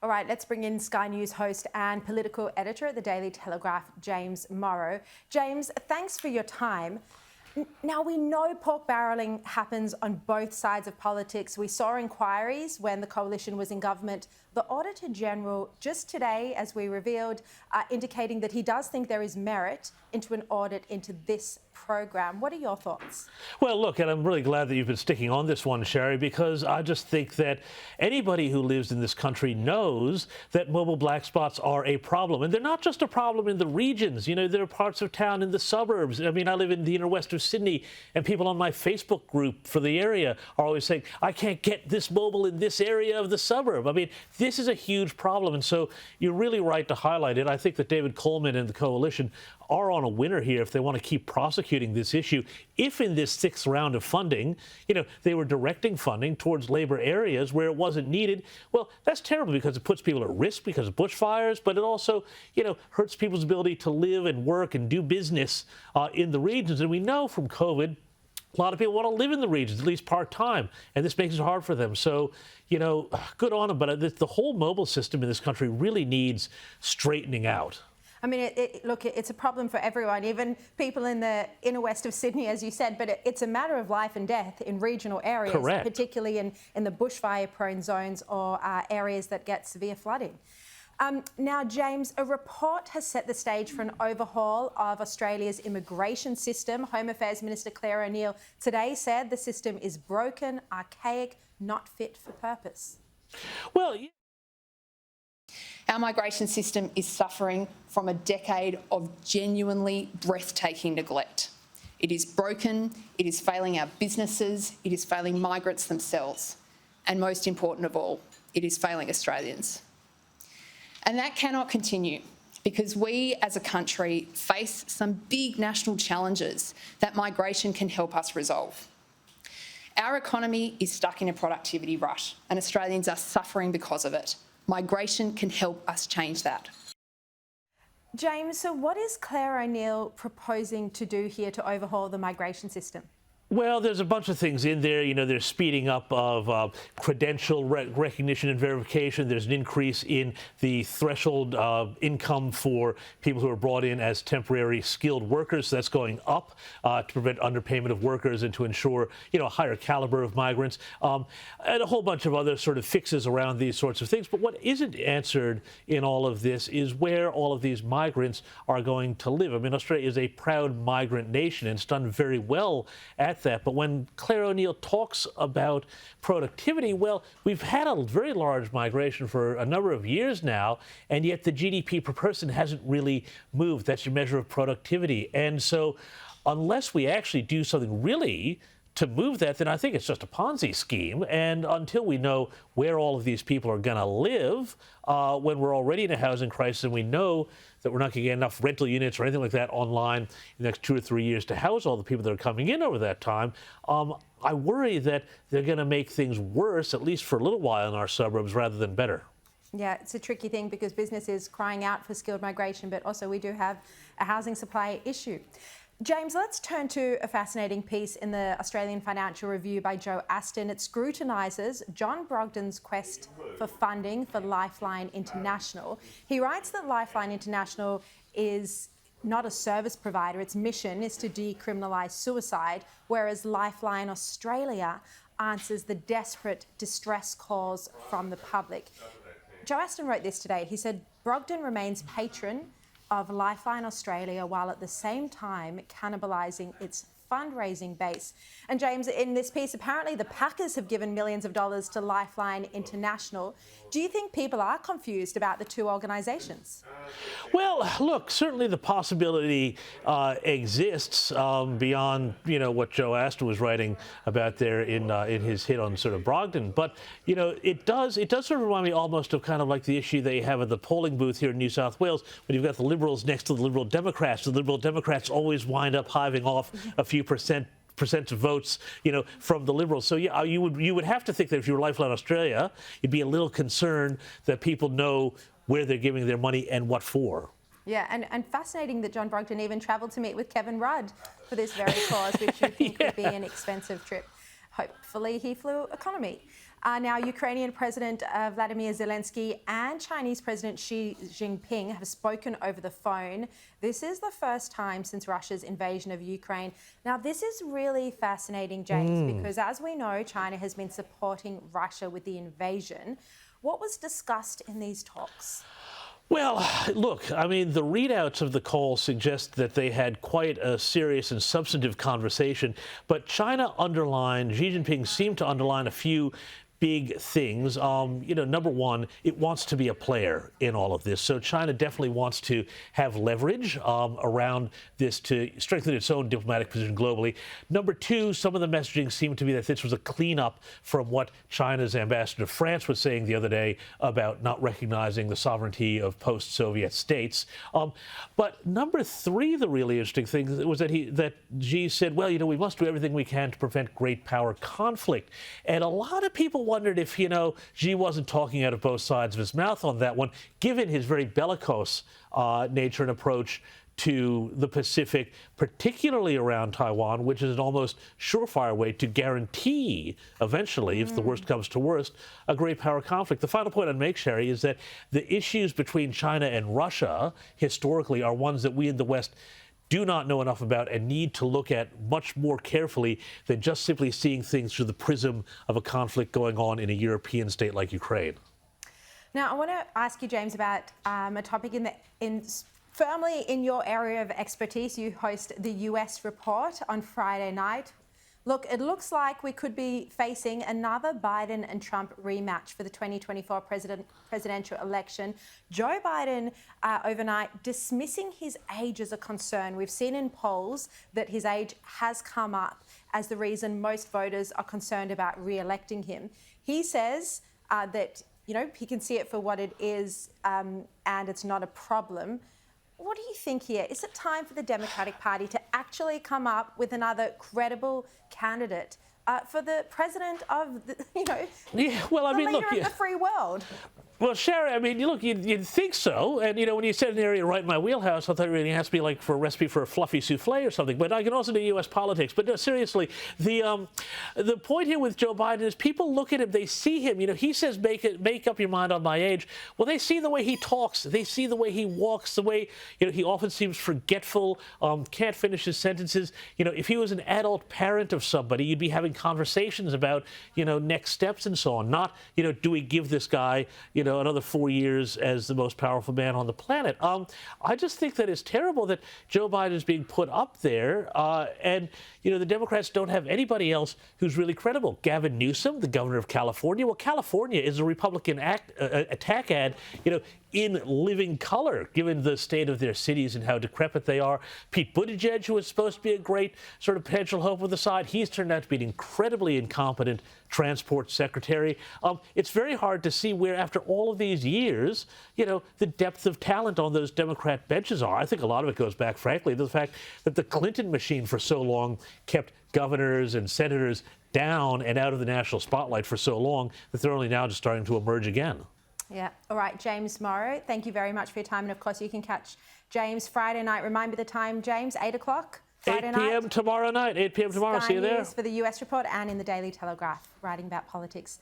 All right, let's bring in Sky News host and political editor at the Daily Telegraph, James Morrow. James, thanks for your time. Now, we know pork barrelling happens on both sides of politics. We saw inquiries when the coalition was in government. The Auditor General just today, as we revealed, indicating that he does think there is merit into an audit into this program. What are your thoughts? Well, look, and I'm really glad that you've been sticking on this one, Sharri, because I just think that anybody who lives in this country knows that mobile black spots are a problem. And they're not just a problem in the regions. You know, there are parts of town in the suburbs. I mean, I live in the inner west of Sydney, and people on my Facebook group for the area are always saying, I can't get this mobile in this area of the suburb. I mean, this is a huge problem. And so you're really right to highlight it. I think that David Coleman and the coalition are on a winner here if they want to keep prosecuting this issue. If in this sixth round of funding, you know, they were directing funding towards labor areas where it wasn't needed, well, that's terrible because it puts people at risk because of bushfires, but it also, you know, hurts people's ability to live and work and do business in the regions. And we know from COVID, a lot of people want to live in the regions, at least part-time, and this makes it hard for them. So, you know, good on them, but the whole mobile system in this country really needs straightening out. I mean, look, it's a problem for everyone, even people in the inner west of Sydney, as you said, but it's a matter of life and death in regional areas, Correct. Particularly in the bushfire-prone zones or areas that get severe flooding. Now, James, a report has set the stage for an overhaul of Australia's immigration system. Home Affairs Minister Claire O'Neil today said the system is broken, archaic, not fit for purpose. Well, our migration system is suffering from a decade of genuinely breathtaking neglect. It is broken, it is failing our businesses, it is failing migrants themselves, and most important of all, it is failing Australians. And that cannot continue because we as a country face some big national challenges that migration can help us resolve. Our economy is stuck in a productivity rut and Australians are suffering because of it. Migration can help us change that. James, so what is Claire O'Neil proposing to do here to overhaul the migration system? Well, there's a bunch of things in there. You know, there's speeding up of credential recognition and verification. There's an increase in the threshold income for people who are brought in as temporary skilled workers. So that's going up to prevent underpayment of workers and to ensure, you know, a higher caliber of migrants, and a whole bunch of other sort of fixes around these sorts of things. But what isn't answered in all of this is where all of these migrants are going to live. I mean, Australia is a proud migrant nation and it's done very well at that. But when Claire O'Neil talks about productivity, well, we've had a very large migration for a number of years now, and yet the GDP per person hasn't really moved. That's your measure of productivity. And so unless we actually do something really to move that, then I think it's just a Ponzi scheme. And until we know where all of these people are going to live, when we're already in a housing crisis and we know that we're not going to get enough rental units or anything like that online in the next 2 or 3 years to house all the people that are coming in over that time, I worry that they're going to make things worse, at least for a little while in our suburbs, rather than better. Yeah, it's a tricky thing because business is crying out for skilled migration, but also we do have a housing supply issue. James, let's turn to a fascinating piece in the Australian Financial Review by Joe Aston. It scrutinises John Brogden's quest for funding for Lifeline International. He writes that Lifeline International is not a service provider. Its mission is to decriminalise suicide, whereas Lifeline Australia answers the desperate distress calls from the public. Joe Aston wrote this today. He said, Brogden remains patron of Lifeline Australia while at the same time cannibalising its fundraising base. And James, in this piece, apparently the Packers have given millions of dollars to Lifeline International. Do you think people are confused about the two organisations? Well, look, certainly the possibility exists beyond, you know, what Joe Aston was writing about there in his hit on sort of Brogden. But, you know, it does sort of remind me almost of kind of like the issue they have at the polling booth here in New South Wales when you've got the Liberals next to the Liberal Democrats. The Liberal Democrats always wind up hiving off a few percent of votes, you know, from the Liberals. So yeah, you would have to think that if you were Lifeline Australia, you'd be a little concerned that people know where they're giving their money and what for. Yeah, and fascinating that John Brogden even travelled to meet with Kevin Rudd for this very cause, which you think would be an expensive trip. Hopefully he flew economy. Now, Ukrainian President Vladimir Zelensky and Chinese President Xi Jinping have spoken over the phone. This is the first time since Russia's invasion of Ukraine. Now, this is really fascinating, James, because as we know, China has been supporting Russia with the invasion. What was discussed in these talks? Well, look, I mean, the readouts of the call suggest that they had quite a serious and substantive conversation, but China underlined, Xi Jinping seemed to underline a few big things. Number one, it wants to be a player in all of this. So China definitely wants to have leverage around this to strengthen its own diplomatic position globally. Number two, some of the messaging seemed to be that this was a cleanup from what China's ambassador to France was saying the other day about not recognizing the sovereignty of post-Soviet states. But number three, the really interesting thing was that Xi said, well, we must do everything we can to prevent great power conflict. And a lot of people wondered if, Xi wasn't talking out of both sides of his mouth on that one, given his very bellicose nature and approach to the Pacific, particularly around Taiwan, which is an almost surefire way to guarantee eventually, if the worst comes to worst, a great power conflict. The final point I'd make, Sharri, is that the issues between China and Russia historically are ones that we in the West do not know enough about and need to look at much more carefully than just simply seeing things through the prism of a conflict going on in a European state like Ukraine. Now, I want to ask you, James, about a topic firmly in your area of expertise. You host the US Report on Friday night. Look, it looks like we could be facing another Biden and Trump rematch for the 2024 presidential election. Joe Biden overnight dismissing his age as a concern. We've seen in polls that his age has come up as the reason most voters are concerned about re-electing him. He says that, he can see it for what it is and it's not a problem. What do you think here? Is it time for the Democratic Party to actually come up with another credible candidate for the president of the, leader of the free world? Well, Sharri, look, you'd think so. And, when you said an area right in my wheelhouse, I thought it really has to be like for a recipe for a fluffy souffle or something. But I can also do U.S. politics. But no, seriously, the point here with Joe Biden is people look at him, they see him. He says, make up your mind on my age. Well, they see the way he talks. They see the way he walks, the way, he often seems forgetful, can't finish his sentences. If he was an adult parent of somebody, you'd be having conversations about, next steps and so on. Not, do we give this guy, another 4 years as the most powerful man on the planet. I just think that it's terrible that Joe Biden is being put up there, and the Democrats don't have anybody else who's really credible. Gavin Newsom, the governor of California. Well, California is a Republican attack ad, in living color, given the state of their cities and how decrepit they are. Pete Buttigieg, who was supposed to be a great sort of potential hope of the side, he's turned out to be an incredibly incompetent transport secretary. It's very hard to see where, after all of these years, the depth of talent on those Democrat benches are. I think a lot of it goes back, frankly, to the fact that the Clinton machine for so long kept governors and senators down and out of the national spotlight for so long that they're only now just starting to emerge again. Yeah. All right, James Morrow, thank you very much for your time. And of course, you can catch James Friday night. Remind me the time, James, 8 o'clock? Friday 8 p.m. tomorrow night. 8 p.m. tomorrow. Sky See you there. News for the US Report and in the Daily Telegraph, writing about politics.